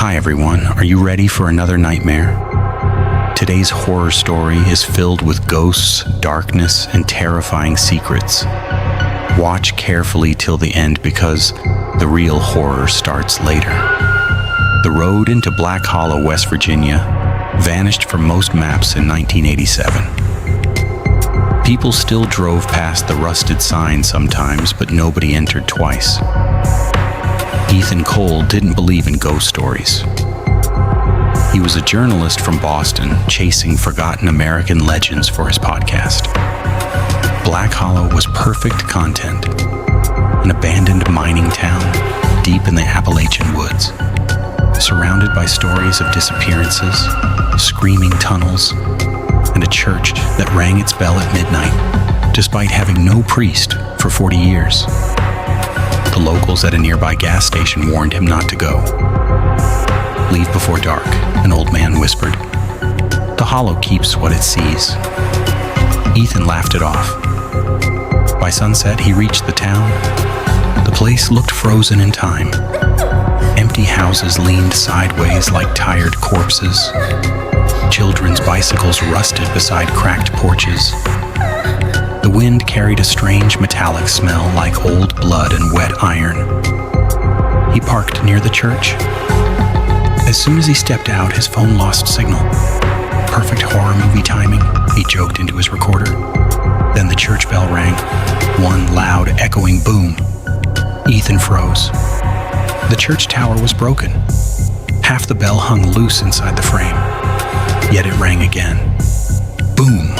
Hi everyone, are you ready for another nightmare? Today's horror story is filled with ghosts, darkness, and terrifying secrets. Watch carefully till the end because the real horror starts later. The road into Black Hollow, West Virginia, vanished from most maps in 1987. People still drove past the rusted sign sometimes, but nobody entered twice. Ethan Cole didn't believe in ghost stories. He was a journalist from Boston chasing forgotten American legends for his podcast. Black Hollow was perfect content. An abandoned mining town deep in the Appalachian woods, surrounded by stories of disappearances, screaming tunnels, and a church that rang its bell at midnight, despite having no priest for 40 years. The locals at a nearby gas station warned him not to go. "Leave before dark," an old man whispered. "The Hollow keeps what it sees." Ethan laughed it off. By sunset, he reached the town. The place looked frozen in time. Empty houses leaned sideways like tired corpses. Children's bicycles rusted beside cracked porches. The wind carried a strange metallic smell like old blood and wet iron. He parked near the church. As soon as he stepped out, his phone lost signal. Perfect horror movie timing, he joked into his recorder. Then the church bell rang, one loud, echoing boom. Ethan froze. The church tower was broken. Half the bell hung loose inside the frame. Yet it rang again. Boom!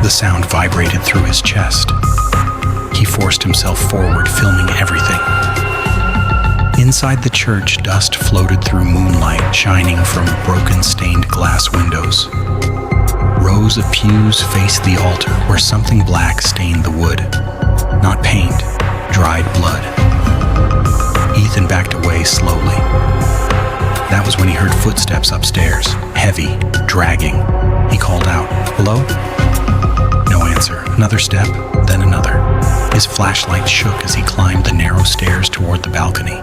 The sound vibrated through his chest. He forced himself forward, filming everything. Inside the church, dust floated through moonlight, shining from broken stained glass windows. Rows of pews faced the altar where something black stained the wood. Not paint, dried blood. Ethan backed away slowly. That was when he heard footsteps upstairs, heavy, dragging. He called out, "Hello?" No answer. Another step, then another. His flashlight shook as he climbed the narrow stairs toward the balcony.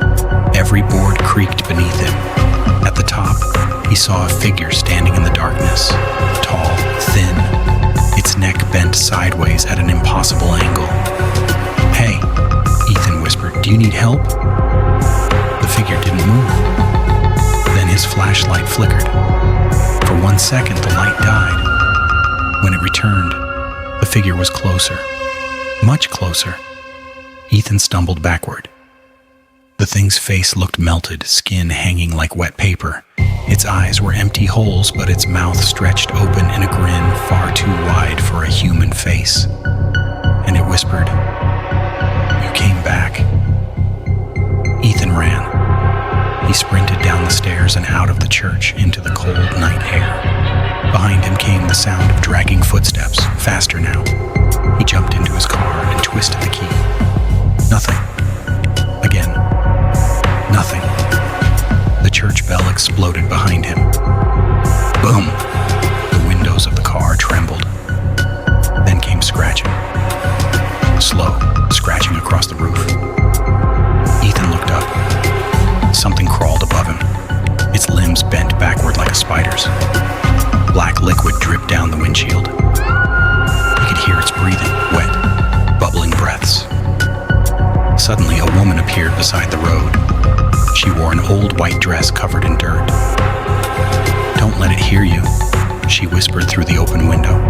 Every board creaked beneath him. At the top, he saw a figure standing in the darkness. Tall, thin, its neck bent sideways at an impossible angle. "Hey," Ethan whispered, "do you need help?" The figure didn't move. Then his flashlight flickered. For 1 second, the light died. When it returned, the figure was closer. Much closer. Ethan stumbled backward. The thing's face looked melted, skin hanging like wet paper. Its eyes were empty holes, but its mouth stretched open in a grin far too wide for a human face. And it whispered, "You came back." Ethan ran. He sprinted down the stairs and out of the church into the cold night air. Behind him came the sound of dragging footsteps, faster now. He jumped into his car and twisted the key. Nothing. Again. Nothing. The church bell exploded behind him. Boom! The windows of the car trembled. Then came scratching. Slow, scratching across the roof. Ethan looked up. Something crawled above him. Its limbs bent backward like a spider's. Black liquid dripped down the windshield. He could hear its breathing, wet, bubbling breaths. Suddenly, a woman appeared beside the road. She wore an old white dress covered in dirt. "Don't let it hear you," she whispered through the open window.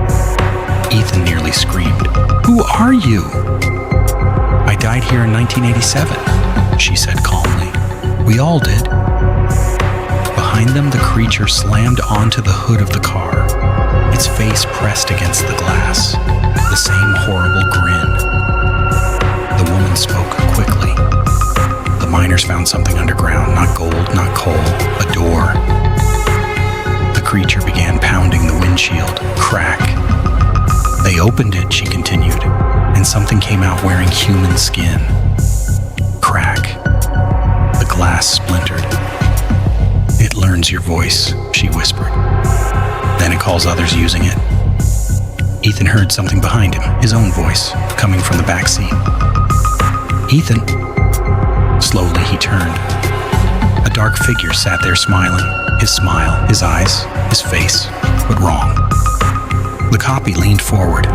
Ethan nearly screamed. "Who are you?" "I died here in 1987, she said calmly. "We all did." Behind them, the creature slammed onto the hood of the car, its face pressed against the glass, the same horrible grin. The woman spoke quickly. "The miners found something underground, not gold, not coal, a door." The creature began pounding the windshield. Crack. "They opened it," she continued, "and something came out wearing human skin." Crack. The glass splintered. "It learns your voice," she whispered. "Then it calls others using it." Ethan heard something behind him, his own voice, coming from the back seat. "Ethan." Slowly he turned. A dark figure sat there smiling. His smile, his eyes, his face, but wrong. The copy leaned forward.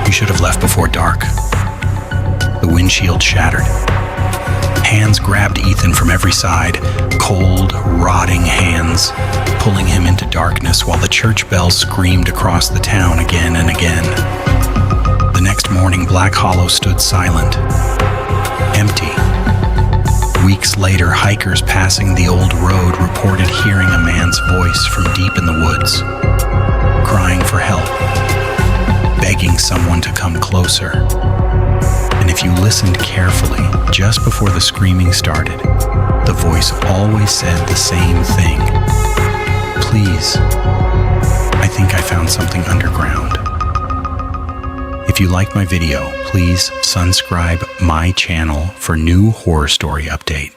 "You should have left before dark." The windshield shattered. Hands grabbed Ethan from every side, cold, rotting hands, pulling him into darkness while the church bells screamed across the town again and again. The next morning, Black Hollow stood silent, empty. Weeks later, hikers passing the old road reported hearing a man's voice from deep in the woods, crying for help, begging someone to come closer. And if you listened carefully, just before the screaming started, the voice always said the same thing. "Please, I think I found something underground." If you liked my video, please subscribe my channel for new horror story update.